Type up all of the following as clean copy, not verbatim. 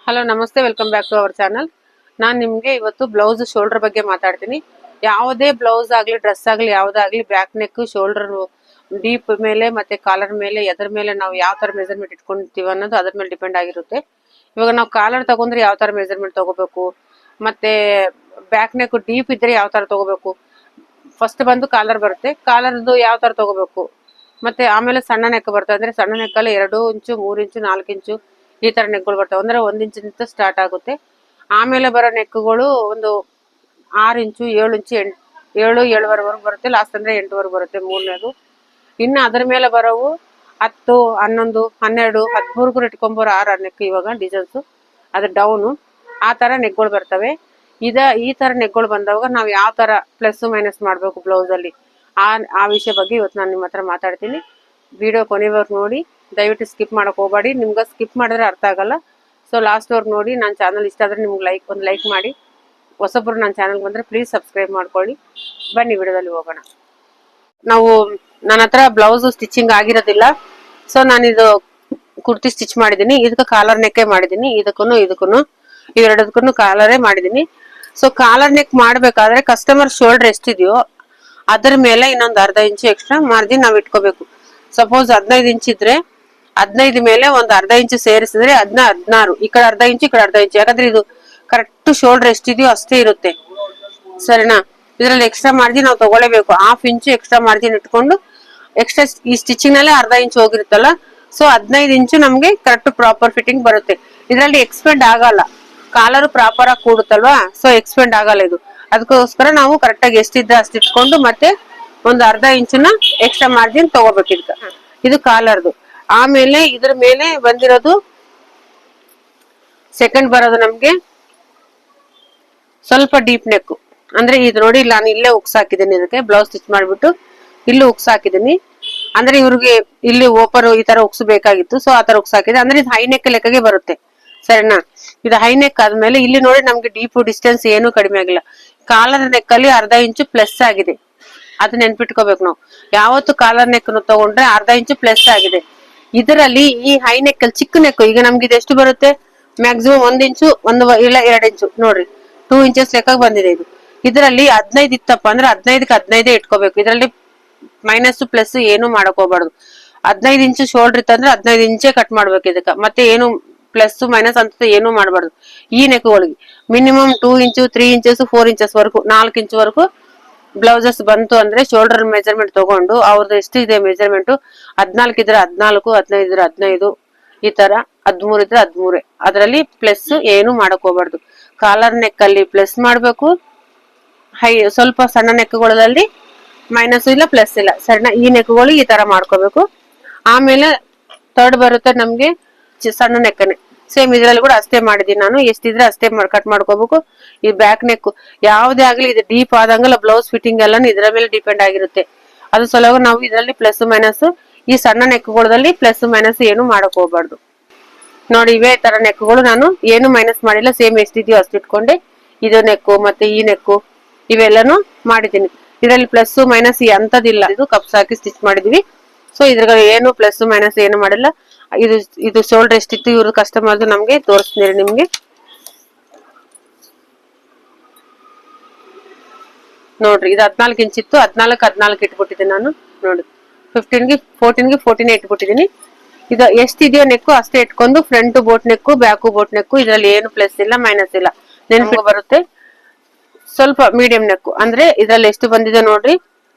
Hello ನಮಸ್ತೆ, welcome back to our channel. ನಾನು ನಿಮಗೆ ಇವತ್ತು ಬ್ಲೌಸ್ ಶೋಲ್ಡರ್ ಬಗ್ಗೆ ಮಾತಾಡ್ತೀನಿ. ಯಾವುದೇ ಬ್ಲೌಸ್ ಆಗಲಿ ಡ್ರೆಸ್ ಆಗಲಿ ಯಾವುದಾಗಲಿ ಬ್ಯಾಕ್ ನೆಕ್ ಶೋಲ್ಡರ್ ಡೀಪ್ ಮೇಲೆ ಮತ್ತೆ ಕಾಲರ್ ಮೇಲೆ ಎದ್ರ ಮೇಲೆ ನಾವು ಯಾವ ತರ ಮೆಜರ್ಮೆಂಟ್ ಇಟ್ಕೊಂತೀವಿ ಅನ್ನೋದು ಅದ್ರ ಮೇಲೆ ಡಿಪೆಂಡ್ ಆಗಿರುತ್ತೆ. ಇವಾಗ ನಾವು ಕಾಲರ್ ತಗೊಂಡ್ರೆ ಯಾವ ತರ ಮೆಜರ್ಮೆಂಟ್ ತಗೋಬೇಕು, ಮತ್ತೆ ಬ್ಯಾಕ್ ನೆಕ್ ಡೀಪ್ ಇದ್ರೆ ಯಾವ ತರ ತಗೋಬೇಕು. ಫಸ್ಟ್ ಬಂದು ಕಾಲರ್ ಬರುತ್ತೆ, ಕಾಲರ್ದು ಯಾವ ತರ ತಗೋಬೇಕು. ಮತ್ತೆ ಆಮೇಲೆ ಸಣ್ಣ ನೆಕ್ ಬರ್ತದೆ, ಅಂದ್ರೆ ಸಣ್ಣ ನೆಕ್ಕಲ್ಲಿ 2 ಇಂಚು 3 ಇಂಚು 4 ಇಂಚು ಈ ತರ ನೆಕ್ಗಳು ಬರ್ತವೆ. ಅಂದ್ರೆ 1 ಇಂಚಿನಿಂದ ಸ್ಟಾರ್ಟ್ ಆಗುತ್ತೆ. ಆಮೇಲೆ ಬರೋ ನೆಕ್ಗಳು ಒಂದು 6 ಇಂಚು 7 ಇಂಚು 7.5 ಬರುತ್ತೆ. ಲಾಸ್ಟ್ ಅಂದ್ರೆ 8 ಬರುತ್ತೆ ಮೂರನೇದು. ಇನ್ನು ಅದ್ರ ಮೇಲೆ ಬರೋವು 10 11 12 13 ಇಟ್ಕೊಂಬರೋ 6 ನೆಕ್ ಇವಾಗ ಡಿಸೈನ್ಸ್ ಅದು ಡೌನು ಆ ತರ ನೆಕ್ಗಳು ಬರ್ತವೆ. ಈ ತರ ನೆಕ್ಗಳು ಬಂದವಾಗ ನಾವು ಯಾವ ತರ ಪ್ಲಸ್ ಮೈನಸ್ ಮಾಡ್ಬೇಕು ಬ್ಲೌಸ್ ಅಲ್ಲಿ ಆ ವಿಷಯ ಬಗ್ಗೆ ಇವತ್ತು ನಾನು ನಿಮ್ಮ ಹತ್ರ ಮಾತಾಡ್ತೀನಿ. ವಿಡಿಯೋ ಕೊನೆವರೆಗೂ ನೋಡಿ, ದಯವಿಟ್ಟು ಸ್ಕಿಪ್ ಮಾಡಕ್ ಹೋಗಬೇಡಿ. ನಿಮ್ಗೆ ಸ್ಕಿಪ್ ಮಾಡಿದ್ರೆ ಅರ್ಥ ಆಗಲ್ಲ. ಸೊ ಲಾಸ್ಟ್ ವರ್ಗು ನೋಡಿ. ನನ್ನ ಚಾನಲ್ ಇಷ್ಟ ಆದ್ರೆ ನಿಮ್ಗೆ ಒಂದು ಲೈಕ್ ಮಾಡಿ. ಹೊಸಬ್ರು ನನ್ನ ಚಾನಲ್ ಬಂದ್ರೆ ಪ್ಲೀಸ್ ಸಬ್ಸ್ಕ್ರೈಬ್ ಮಾಡ್ಕೊಳ್ಳಿ. ಬನ್ನಿ ವಿಡಿಯೋದಲ್ಲಿ ಹೋಗೋಣ. ನಾವು ನನ್ನ ಹತ್ರ ಬ್ಲೌಸ್ ಸ್ಟಿಚಿಂಗ್ ಆಗಿರೋದಿಲ್ಲ. ಸೊ ನಾನಿದು ಕುರ್ತಿ ಸ್ಟಿಚ್ ಮಾಡಿದೀನಿ. ಇದಕ್ಕೆ ಕಾಲರ್ ನೆಕ್ ಮಾಡಿದೀನಿ. ಇದಕ್ಕೂ ಇವೆರಡಕ್ಕೂ ಕಾಲರೇ ಮಾಡಿದೀನಿ. ಸೊ ಕಾಲರ್ ನೆಕ್ ಮಾಡ್ಬೇಕಾದ್ರೆ ಕಸ್ಟಮರ್ ಶೋಲ್ಡರ್ ಎಷ್ಟಿದೆಯೋ ಅದ್ರ ಮೇಲೆ ಇನ್ನೊಂದು ಅರ್ಧ ಇಂಚು ಎಕ್ಸ್ಟ್ರಾ ಮಾರ್ಜಿನ್ ನಾವು ಇಟ್ಕೋಬೇಕು. ಸಪೋಸ್ 15 ಇಂಚ್ ಇದ್ರೆ 15 ಮೇಲೆ ಒಂದು ಅರ್ಧ ಇಂಚು ಸೇರಿಸಿದ್ರೆ 16. ಈ ಕಡೆ ಅರ್ಧ ಇಂಚು, ಈ ಕಡೆ ಅರ್ಧ ಇಂಚು. ಯಾಕಂದ್ರೆ ಇದು ಕರೆಕ್ಟ್ ಶೋಲ್ಡರ್ ಎಷ್ಟಿದೆಯೋ ಅಷ್ಟೇ ಇರುತ್ತೆ, ಸರಿನಾ? ಇದ್ರಲ್ಲಿ ಎಕ್ಸ್ಟ್ರಾ ಮಾರ್ಜಿನ್ ನಾವು ತಗೊಳ್ಳೇಬೇಕು. 1/2 ಇಂಚು ಎಕ್ಸ್ಟ್ರಾ ಮಾರ್ಜಿನ್ ಇಟ್ಕೊಂಡು ಎಕ್ಸ್ಟ್ರಾ ಈ ಸ್ಟಿಚಿಂಗ್ ನಲ್ಲೇ ಅರ್ಧ ಇಂಚು ಹೋಗಿರುತ್ತಲ್ಲ, ಸೊ 15 ಇಂಚು ನಮ್ಗೆ ಕರೆಕ್ಟ್ ಪ್ರಾಪರ್ ಫಿಟ್ಟಿಂಗ್ ಬರುತ್ತೆ. ಇದರಲ್ಲಿ ಎಕ್ಸ್ಪೆಂಡ್ ಆಗಲ್ಲ, ಕಾಲರ್ ಪ್ರಾಪರ್ ಆಗಿ ಕೂಡುತ್ತಲ್ವಾ, ಸೊ ಎಕ್ಸ್ಪೆಂಡ್ ಆಗಲ್ಲ ಇದು. ಅದಕ್ಕೋಸ್ಕರ ನಾವು ಕರೆಕ್ಟ್ ಆಗಿ ಎಷ್ಟಿದ್ರೆ ಅಷ್ಟು ಇಟ್ಕೊಂಡು ಮತ್ತೆ ಒಂದು ಅರ್ಧ ಇಂಚನ್ನ ಎಕ್ಸ್ಟ್ರಾ ಮಾರ್ಜಿನ್ ತಗೋಬೇಕು ಇದಕ್ಕೆ. ಇದು ಕಾಲರ್ದು. ಆಮೇಲೆ ಇದ್ರ ಮೇಲೆ ಬಂದಿರೋದು ಸೆಕೆಂಡ್ ಬರೋದು ನಮ್ಗೆ ಸ್ವಲ್ಪ ಡೀಪ್ ನೆಕ್. ಅಂದ್ರೆ ಇದು ನೋಡಿ, ನಾನು ಇಲ್ಲೇ ಉಕ್ಸ್ ಹಾಕಿದ್ದೀನಿ. ಇದಕ್ಕೆ ಬ್ಲೌಸ್ ಸ್ಟಿಚ್ ಮಾಡ್ಬಿಟ್ಟು ಇಲ್ಲಿ ಉಕ್ಸ್ ಹಾಕಿದ್ದೀನಿ. ಅಂದ್ರೆ ಇವ್ರಿಗೆ ಇಲ್ಲಿ ಓಪರ್ ಈ ತರ ಉಕ್ಸ್ ಬೇಕಾಗಿತ್ತು, ಸೊ ಆ ತರ ಉಕ್ಸ್ ಹಾಕಿದೆ. ಅಂದ್ರೆ ಇದು ಹೈ ನೆಕ್ ಲೆಕ್ಕಗೆ ಬರುತ್ತೆ, ಸರಿನಾ? ಇದು ಹೈ ನೆಕ್ ಆದ್ಮೇಲೆ ಇಲ್ಲಿ ನೋಡಿ ನಮ್ಗೆ ಡೀಪ್ ಡಿಸ್ಟೆನ್ಸ್ ಏನು ಕಡಿಮೆ ಆಗಿಲ್ಲ. ಕಾಲರ್ ನೆಕ್ ಅಲ್ಲಿ ಅರ್ಧ ಇಂಚು ಪ್ಲಸ್ ಆಗಿದೆ, ಅದು ನೆನ್ಪಿಟ್ಕೋಬೇಕು. ನಾವು ಯಾವತ್ತು ಕಾಲರ್ ನೆಕ್ ತಗೊಂಡ್ರೆ ಅರ್ಧ ಇಂಚು ಪ್ಲಸ್ ಆಗಿದೆ. ಇದರಲ್ಲಿ ಈ ಹೈ ನೆಕ್ ಅಲ್ಲಿ ಚಿಕ್ಕ ನೆಕ್ ಈಗ ನಮ್ಗೆ ಇದು ಎಷ್ಟು ಬರುತ್ತೆ, ಮ್ಯಾಕ್ಸಿಮಮ್ 1 ಇಂಚು ಇಲ್ಲ 2 ಇಂಚು ನೋಡ್ರಿ, 2 ಇಂಚಸ್ ಲೆಕ್ಕ ಬಂದಿದೆ ಇದು. ಇದರಲ್ಲಿ 15 ಇತ್ತಪ್ಪ ಅಂದ್ರೆ 15ಕ್ಕೆ 15 ಇಟ್ಕೋಬೇಕು. ಇದರಲ್ಲಿ ಮೈನಸ್ ಪ್ಲಸ್ ಏನು ಮಾಡಕ್ ಹೋಗ್ಬಾರ್ದು. 15 ಇಂಚು ಶೋಲ್ಡರ್ ಇತ್ತಂದ್ರೆ 15 ಇಂಚೇ ಕಟ್ ಮಾಡ್ಬೇಕು ಇದಕ್ಕ. ಮತ್ತೆ ಏನು ಪ್ಲಸ್ ಮೈನಸ್ ಅಂತ ಏನು ಮಾಡಬಾರ್ದು. ಈ ನೆಕ್ಗಳಿಗೆ ಮಿನಿಮಮ್ 2 ಇಂಚು 3 ಇಂಚಸ್ 4 ಇಂಚಸ್ ವರೆಗೂ 4 ಇಂಚ್ ವರೆಗೂ ಬ್ಲೌಸಸ್ ಬಂತು ಅಂದ್ರೆ ಶೋಲ್ಡರ್ ಮೆಜರ್ಮೆಂಟ್ ತಗೊಂಡು ಅವ್ರದ್ದು ಎಷ್ಟು ಇದೆ ಮೆಜರ್ಮೆಂಟ್, 14 ಇದ್ರೆ 14, 15 ಇದ್ರೆ 15, ಈ ತರ 13 ಇದ್ರೆ 13. ಅದರಲ್ಲಿ ಪ್ಲಸ್ ಏನು ಮಾಡಕ್ ಹೋಗ್ಬಾರ್ದು. ಕಾಲರ್ ನೆಕ್ ಅಲ್ಲಿ ಪ್ಲಸ್ ಮಾಡ್ಬೇಕು, ಸ್ವಲ್ಪ ಸಣ್ಣ ನೆಕ್ಗಳಲ್ಲಿ ಮೈನಸ್ ಇಲ್ಲ ಪ್ಲಸ್ ಇಲ್ಲ, ಸಣ್ಣ ಈ ನೆಕ್ಗಳು ಈ ತರ ಮಾಡ್ಕೋಬೇಕು. ಆಮೇಲೆ ಥರ್ಡ್ ಬರುತ್ತೆ ನಮ್ಗೆ ಸಣ್ಣ ನೆಕ್ಕನೆ. ಸೇಮ್ ಇದ್ರಲ್ಲಿ ಕೂಡ ಅಷ್ಟೇ ಮಾಡಿದೀನಿ ನಾನು. ಎಷ್ಟಿದ್ರೆ ಅಷ್ಟೇ ಕಟ್ ಮಾಡ್ಕೋಬೇಕು. ಈ ಬ್ಯಾಕ್ ನೆಕ್ ಯಾವ್ದೇ ಆಗ್ಲಿ ಇದು ಡೀಪ್ ಆದಂಗಲ್ಲ ಬ್ಲೌಸ್ ಫಿಟ್ಟಿಂಗ್ ಎಲ್ಲ ಇದರ ಮೇಲೆ ಡಿಪೆಂಡ್ ಆಗಿರುತ್ತೆ. ಅದು ಸಲುವಾಗಿ ನಾವು ಇದರಲ್ಲಿ ಪ್ಲಸ್ ಮೈನಸ್, ಈ ಸಣ್ಣ ನೆಕ್ಗಳಲ್ಲಿ ಪ್ಲಸ್ ಮೈನಸ್ ಏನು ಮಾಡಕ್ ಹೋಗ್ಬಾರ್ದು. ನೋಡಿ ಇವೇ ತರ ನೆಕ್ಗಳು ನಾನು ಏನು ಮೈನಸ್ ಮಾಡಿಲ್ಲ, ಸೇಮ್ ಎಷ್ಟಿದೆಯೋ ಅಷ್ಟು ಇಟ್ಕೊಂಡೆ. ಇದು ನೆಕ್ಕು ಮತ್ತೆ ಈ ನೆಕ್ಕು ಇವೆಲ್ಲಾನು ಮಾಡಿದೀನಿ. ಇದರಲ್ಲಿ ಪ್ಲಸ್ ಮೈನಸ್ ಅಂತದಿಲ್ಲ, ಇದು ಕಪ್ಸ್ ಹಾಕಿ ಸ್ಟಿಚ್ ಮಾಡಿದೀವಿ. ಸೊ ಇದ್ರ ಏನು ಪ್ಲಸ್ ಮೈನಸ್ ಏನು ಮಾಡಿಲ್ಲ. ಇದು ಶೋಲ್ಡರ್ ಎಷ್ಟಿತ್ತು ಇವ್ರ ಕಸ್ಟಮರ್ ನಮ್ಗೆ ತೋರಿಸ್ತೀನಿ ನಿಮ್ಗೆ. ನೋಡ್ರಿ ಇದು 14 ಇಂಚ್ ಇತ್ತು, 14 ಇಟ್ಬಿಟ್ಟಿದ್ದೀನಿ ನಾನು. ನೋಡಿ 15ಗೆ 14 ಇಟ್ಬಿಟ್ಟಿದೀನಿ. ಇದು ಎಷ್ಟಿದೆಯೋ ನೆಕ್ಕು ಅಷ್ಟೇ ಇಟ್ಕೊಂಡು ಫ್ರಂಟ್ ಬೋಟ್ ನೆಕ್ಕು ಬ್ಯಾಕು ಬೋಟ್ ನೆಕ್ಕು ಇದರಲ್ಲಿ ಏನು ಪ್ಲಸ್ ಇಲ್ಲ ಮೈನಸ್ ಇಲ್ಲ, ನೆನಪು ಬರುತ್ತೆ. ಸ್ವಲ್ಪ ಮೀಡಿಯಂ ನೆಕ್ಕು ಅಂದ್ರೆ ಇದ್ರಲ್ಲಿ ಎಷ್ಟು ಬಂದಿದೆ ನೋಡ್ರಿ.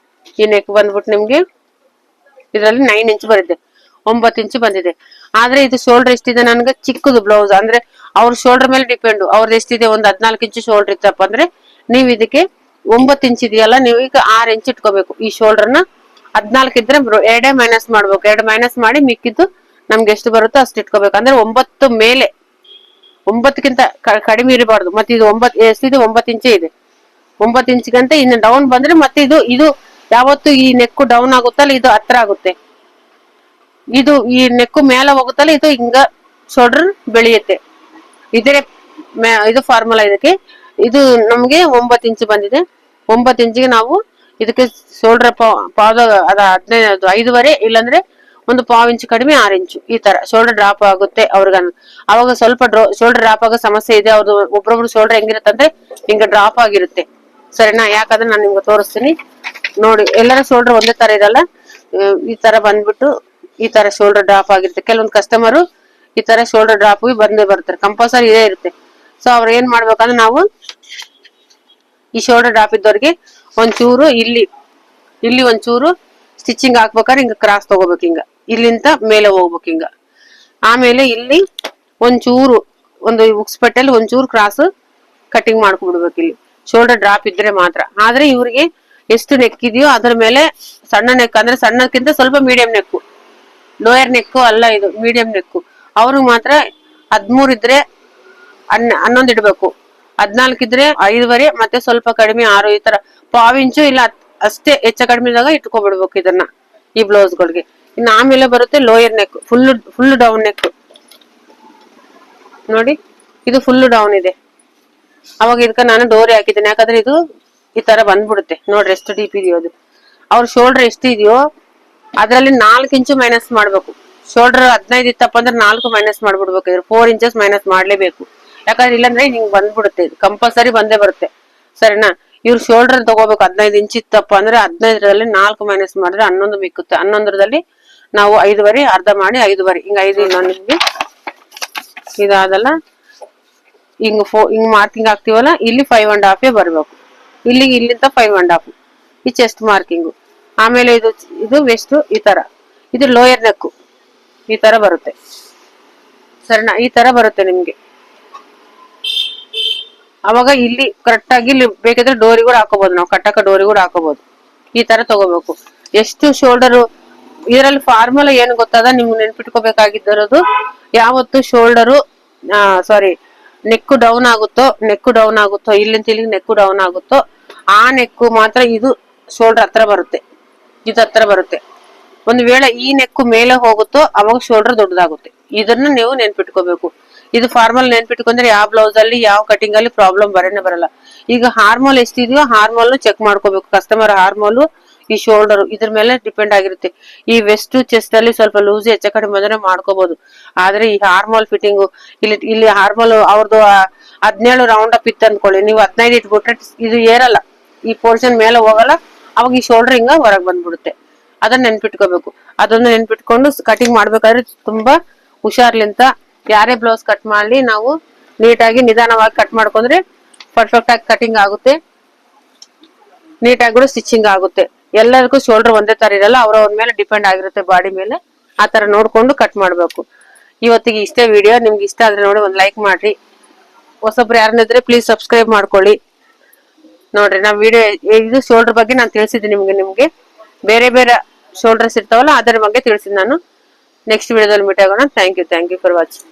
ಈ ನೆಕ್ ಬಂದ್ಬಿಟ್ಟು ನಿಮ್ಗೆ ಇದ್ರಲ್ಲಿ 9 ಇಂಚ್ ಬರುತ್ತೆ, 9 ಇಂಚು ಬಂದಿದೆ. ಆದ್ರೆ ಇದು ಶೋಲ್ಡರ್ ಎಷ್ಟಿದೆ ನನ್ಗೆ ಚಿಕ್ಕದು ಬ್ಲೌಸ್, ಅಂದ್ರೆ ಅವ್ರ ಶೋಲ್ಡರ್ ಮೇಲೆ ಡಿಪೆಂಡ್. ಅವ್ರದ್ದು ಎಷ್ಟಿದೆ, ಒಂದು 14 ಇಂಚು ಶೋಲ್ಡರ್ ಇತ್ತಪ್ಪ ಅಂದ್ರೆ ನೀವ್ ಇದಕ್ಕೆ 9 ಇಂಚ್ ಇದೆಯಲ್ಲ, ನೀವು ಈಗ 6 ಇಂಚ್ ಇಟ್ಕೋಬೇಕು. ಈ ಶೋಲ್ಡರ್ನ 14 ಇದ್ರೆ 2 ಮೈನಸ್ ಮಾಡ್ಬೇಕು. 2 ಮೈನಸ್ ಮಾಡಿ ಮಿಕ್ಕಿದ್ದು ನಮ್ಗೆ ಎಷ್ಟು ಬರುತ್ತೋ ಅಷ್ಟು ಇಟ್ಕೋಬೇಕು. ಅಂದ್ರೆ 9 ಮೇಲೆ, 9ಕ್ಕಿಂತ ಕಡಿಮೆ ಇರಬಾರ್ದು. ಮತ್ತೆ ಇದು 9 ಎಷ್ಟಿದೆ, 9 ಇಂಚೇ ಇದೆ. 9 ಇಂಚ್ಗಂತ ಇನ್ನು ಡೌನ್ ಬಂದ್ರೆ ಮತ್ತೆ ಇದು ಯಾವತ್ತು ಈ ನೆಕ್ ಡೌನ್ ಆಗುತ್ತಲ್ಲ ಇದು ಹತ್ರ ಆಗುತ್ತೆ. ಇದು ಈ ನೆಕ್ ಮೇಲೆ ಹೋಗುತ್ತಲ್ಲ ಇದು ಹಿಂಗ ಶೋಲ್ಡರ್ ಬೆಳೆಯುತ್ತೆ. ಇದು ಫಾರ್ಮುಲಾ ಇದಕ್ಕೆ. ಇದು ನಮ್ಗೆ 9 ಇಂಚ್ ಬಂದಿದೆ. 9 ಇಂಚಿಗೆ ನಾವು ಇದಕ್ಕೆ ಶೋಲ್ಡರ್ ಪಾದ ಅದ 15 5.5 ಇಲ್ಲಾಂದ್ರೆ ಒಂದು 1/4 ಇಂಚು ಕಡಿಮೆ 6 ಇಂಚು ಈ ತರ ಶೋಲ್ಡರ್ ಡ್ರಾಪ್ ಆಗುತ್ತೆ ಅವ್ರಿಗ. ಅವಾಗ ಸ್ವಲ್ಪ ಶೋಲ್ಡರ್ ಡ್ರಾಪ್ ಆಗೋ ಸಮಸ್ಯೆ ಇದೆ ಅವ್ರದ್ದು. ಒಬ್ರೊಬ್ರು ಶೋಲ್ಡರ್ ಹೆಂಗಿರುತ್ತೆ ಅಂದ್ರೆ ಹಿಂಗ ಡ್ರಾಪ್ ಆಗಿರುತ್ತೆ, ಸರಿನಾ? ಯಾಕಂದ್ರೆ ನಾನು ನಿಮ್ಗೆ ತೋರಿಸ್ತೀನಿ ನೋಡಿ. ಎಲ್ಲರ ಶೋಲ್ಡರ್ ಒಂದೇ ತರ ಇರಲ್ಲ. ಈ ತರ ಬಂದ್ಬಿಟ್ಟು ಈ ತರ ಶೋಲ್ಡರ್ ಡ್ರಾಪ್ ಆಗಿರುತ್ತೆ. ಕೆಲವೊಂದು ಕಸ್ಟಮರು ಈ ತರ ಶೋಲ್ಡರ್ ಡ್ರಾಪ್ ಬಂದೇ ಬರ್ತಾರೆ, ಕಂಪಲ್ಸರಿ ಇದೇ ಇರುತ್ತೆ. ಸೊ ಅವ್ರು ಏನ್ ಮಾಡ್ಬೇಕಂದ್ರೆ ನಾವು ಈ ಶೋಲ್ಡರ್ ಡ್ರಾಪ್ ಇದ್ದವ್ರಿಗೆ ಒಂಚೂರು ಇಲ್ಲಿ ಒಂಚೂರು ಸ್ಟಿಚಿಂಗ್ ಹಾಕ್ಬೇಕಾದ್ರೆ ಹಿಂಗ ಕ್ರಾಸ್ ತಗೋಬೇಕು, ಹಿಂಗ ಇಲ್ಲಿಂದ ಮೇಲೆ ಹೋಗ್ಬೇಕು ಹಿಂಗ. ಆಮೇಲೆ ಇಲ್ಲಿ ಒಂಚೂರು ಒಂದು ಉಕ್ಸ್ಪಟ್ಟೆಲ್ಲಿ ಒಂಚೂರು ಕ್ರಾಸ್ ಕಟಿಂಗ್ ಮಾಡ್ಕೊಬಿಡ್ಬೇಕು ಇಲ್ಲಿ, ಶೋಲ್ಡರ್ ಡ್ರಾಪ್ ಇದ್ರೆ ಮಾತ್ರ. ಆದ್ರೆ ಇವ್ರಿಗೆ ಎಷ್ಟು ನೆಕ್ ಇದೆಯೋ ಅದ್ರ ಮೇಲೆ ಸಣ್ಣ ನೆಕ್ ಅಂದ್ರೆ ಸಣ್ಣಕ್ಕಿಂತ ಸ್ವಲ್ಪ ಮೀಡಿಯಂ ನೆಕ್ಕು, ಲೋಯರ್ ನೆಕ್ಕು ಅಲ್ಲ ಇದು, ಮೀಡಿಯಂ ನೆಕ್ಕು. ಅವ್ರಿಗೆ ಮಾತ್ರ 13 ಇದ್ರೆ 11 ಇಡ್ಬೇಕು, 14 ಇದ್ರೆ 5.5 ಮತ್ತೆ ಸ್ವಲ್ಪ ಕಡಿಮೆ 6 ಈ ತರ 1/4 ಇಂಚು ಇಲ್ಲ ಅಷ್ಟೇ ಹೆಚ್ಚ ಕಡಿಮೆ ಇದ್ದಾಗ ಇಟ್ಕೊಬಿಡ್ಬೇಕು ಇದನ್ನ ಈ ಬ್ಲೌಸ್ಗಳಿಗೆ. ಇನ್ನು ಆಮೇಲೆ ಬರುತ್ತೆ lower neck, full down neck ನೋಡಿ, ಇದು ಫುಲ್ ಡೌನ್ ಇದೆ. ಅವಾಗ ಇದಕ್ಕ ನಾನು ಡೋರಿ ಹಾಕಿದ್ದೇನೆ, ಯಾಕಂದ್ರೆ ಇದು ಈ ತರ ಬಂದ್ಬಿಡುತ್ತೆ ನೋಡ್ರಿ ಎಷ್ಟು ಡೀಪ್ ಇದೆಯೋ ಅದು. ಅವ್ರ ಶೋಲ್ಡರ್ ಎಷ್ಟು ಇದೆಯೋ ಅದ್ರಲ್ಲಿ 4 ಇಂಚು ಮೈನಸ್ ಮಾಡ್ಬೇಕು. ಶೋಲ್ಡರ್ 15 ಇತ್ತಪ್ಪ ಅಂದ್ರೆ 4 ಮೈನಸ್ ಮಾಡ್ಬಿಡ್ಬೇಕು, 4 ಇಂಚಸ್ ಮೈನಸ್ ಮಾಡ್ಲೇಬೇಕು. ಯಾಕಂದ್ರೆ ಇಲ್ಲಾಂದ್ರೆ ಹಿಂಗ್ ಬಂದ್ಬಿಡುತ್ತೆ, ಇದು ಕಂಪಲ್ಸರಿ ಬಂದೇ ಬರುತ್ತೆ, ಸರಿನಾ? ಇವ್ರ ಶೋಲ್ಡರ್ ತಗೋಬೇಕು 15 ಇಂಚ್ ಇತ್ತಪ್ಪ ಅಂದ್ರೆ 15ರಲ್ಲಿ 4 ಮೈನಸ್ ಮಾಡಿದ್ರೆ 11 ಮಿಕ್ಕುತ್ತೆ. 11ರಲ್ಲಿ ನಾವು 5.5 ಅರ್ಧ ಮಾಡಿ 5.5 ಹಿಂಗ 5 ಇನ್ನೊಂದು ನಿಮ್ಗೆ ಇದಾದಲ್ಲ ಹಿಂಗ್ ಮಾರ್ಕಿಂಗ್ ಹಾಕ್ತಿವಲ್ಲ, ಇಲ್ಲಿ 5.5 ಬರ್ಬೇಕು, ಇಲ್ಲಿಂದ 5.5 ಈ ಚೆಸ್ಟ್ ಮಾರ್ಕಿಂಗು. ಆಮೇಲೆ ಇದು ವೆಸ್ಟ್ ಈ ತರ, ಇದು ಲೋಯರ್ ನೆಕ್ ಈ ತರ ಬರುತ್ತೆ, ಸರಿನಾ? ಈ ತರ ಬರುತ್ತೆ ನಿಮ್ಗೆ. ಅವಾಗ ಇಲ್ಲಿ ಕರೆಕ್ಟ್ ಆಗಿ ಇಲ್ಲಿ ಬೇಕಿದ್ರೆ ಡೋರಿ ಕೂಡ ಹಾಕೋಬಹುದು, ನಾವು ಕಟ್ಟಕ ಡೋರಿ ಕೂಡ ಹಾಕೋಬಹುದು. ಈ ತರ ತಗೋಬೇಕು. ಎಷ್ಟು ಶೋಲ್ಡರ್ ಇದರಲ್ಲಿ ಫಾರ್ಮುಲಾ ಏನು ಗೊತ್ತಾದ ನಿಮ್ಗೆ ನೆನ್ಪಿಟ್ಕೋಬೇಕಾಗಿದ್ದರದು, ಯಾವತ್ತು ಶೋಲ್ಡರು ನೆಕ್ ಡೌನ್ ಆಗುತ್ತೋ ಇಲ್ಲಿಂದ ಇಲ್ಲಿಗೆ ನೆಕ್ ಡೌನ್ ಆಗುತ್ತೋ ಆ ನೆಕ್ ಮಾತ್ರ ಇದು ಶೋಲ್ಡರ್ ಹತ್ರ ಬರುತ್ತೆ, ಇದು ಹತ್ರ ಬರುತ್ತೆ. ಒಂದು ವೇಳೆ ಈ ನೆಕ್ ಮೇಲೆ ಹೋಗುತ್ತೋ ಅವಾಗ ಶೋಲ್ಡರ್ ದೊಡ್ಡದಾಗುತ್ತೆ. ಇದನ್ನ ನೀವು ನೆನ್ಪಿಟ್ಕೋಬೇಕು. ಇದು ಫಾರ್ಮಲ್ ನೆನ್ಪಿಟ್ಕೊಂಡ್ರೆ ಯಾವ ಬ್ಲೌಸ್ ಅಲ್ಲಿ ಯಾವ ಕಟಿಂಗ್ ಅಲ್ಲಿ ಪ್ರಾಬ್ಲಮ್ ಬರಲ್ಲ. ಈಗ ಹಾರ್ಮೋಲ್ ಎಷ್ಟಿದೆಯೋ ಹಾರ್ಮೋಲ್ ಚೆಕ್ ಮಾಡ್ಕೋಬೇಕು. ಕಸ್ಟಮರ್ ಹಾರ್ಮೋಲ್ ಈ ಶೋಲ್ಡರ್ ಇದ್ರ ಮೇಲೆ ಡಿಪೆಂಡ್ ಆಗಿರುತ್ತೆ. ಈ ವೆಸ್ಟ್ ಚೆಸ್ಟ್ ಅಲ್ಲಿ ಸ್ವಲ್ಪ ಲೂಸ್ ಹೆಚ್ಚ ಕಡಿಮೆ ಬಂದ್ರೆ ಮಾಡ್ಕೋಬಹುದು. ಆದ್ರೆ ಈ ಹಾರ್ಮೋಲ್ ಫಿಟ್ಟಿಂಗ್ ಇಲ್ಲಿ ಹಾರ್ಮೋಲ್ ಅವ್ರದ್ದು 17 ರೌಂಡ್ ಅಪ್ ಇತ್ತು ಅನ್ಕೊಳ್ಳಿ, ನೀವು 15 ಇಟ್ಬಿಟ್ರೆ ಇದು ಏರಲ್ಲ, ಈ ಪೋರ್ಷನ್ ಮೇಲೆ ಹೋಗಲ್ಲ, ಅವಾಗ ಈ ಶೋಲ್ಡರ್ ಹಿಂಗ ಹೊರಗ್ ಬಂದ್ಬಿಡುತ್ತೆ. ಅದನ್ನ ನೆನ್ಪಿಟ್ಕೋಬೇಕು. ಅದನ್ನ ನೆನ್ಪಿಟ್ಕೊಂಡು ಕಟಿಂಗ್ ಮಾಡ್ಬೇಕಾದ್ರೆ ತುಂಬಾ ಹುಷಾರ್ಲಿಂತ ಯಾರೇ ಬ್ಲೌಸ್ ಕಟ್ ಮಾಡ್ಲಿ ನಾವು ನೀಟಾಗಿ ನಿಧಾನವಾಗಿ ಕಟ್ ಮಾಡ್ಕೊಂಡ್ರೆ ಪರ್ಫೆಕ್ಟ್ ಆಗಿ ಕಟಿಂಗ್ ಆಗುತ್ತೆ, ನೀಟಾಗಿ ಕೂಡ ಸ್ಟಿಚಿಂಗ್ ಆಗುತ್ತೆ. ಎಲ್ಲರಿಗೂ ಶೋಲ್ಡರ್ ಒಂದೇ ತರ ಇರಲ್ಲ, ಅವ್ರವ್ರ ಮೇಲೆ ಡಿಪೆಂಡ್ ಆಗಿರುತ್ತೆ, ಬಾಡಿ ಮೇಲೆ. ಆ ತರ ನೋಡ್ಕೊಂಡು ಕಟ್ ಮಾಡ್ಬೇಕು. ಇವತ್ತಿಗೆ ಇಷ್ಟೇ ವಿಡಿಯೋ. ನಿಮ್ಗೆ ಇಷ್ಟ ಆದ್ರೆ ನೋಡಿ ಒಂದು ಲೈಕ್ ಮಾಡ್ರಿ. ಹೊಸಬ್ರು ಯಾರನ್ನಿದ್ರೆ ಪ್ಲೀಸ್ ಸಬ್ಸ್ಕ್ರೈಬ್ ಮಾಡ್ಕೊಳ್ಳಿ. ನೋಡ್ರಿ ನಾ ವಿಡಿಯೋ ಇದು ಶೋಲ್ಡರ್ ಬಗ್ಗೆ ನಾನು ತಿಳಿಸಿದ್ದೀನಿ ನಿಮ್ಗೆ. ಬೇರೆ ಬೇರೆ ಶೋಲ್ಡರ್ಸ್ ಇರ್ತಾವಲ್ಲ ಅದರ ಬಗ್ಗೆ ತಿಳಿಸಿದ್ ನಾನು. ನೆಕ್ಸ್ಟ್ ವಿಡಿಯೋದಲ್ಲಿ ಮೀಟ್ ಆಗೋಣ. Thank you for watching.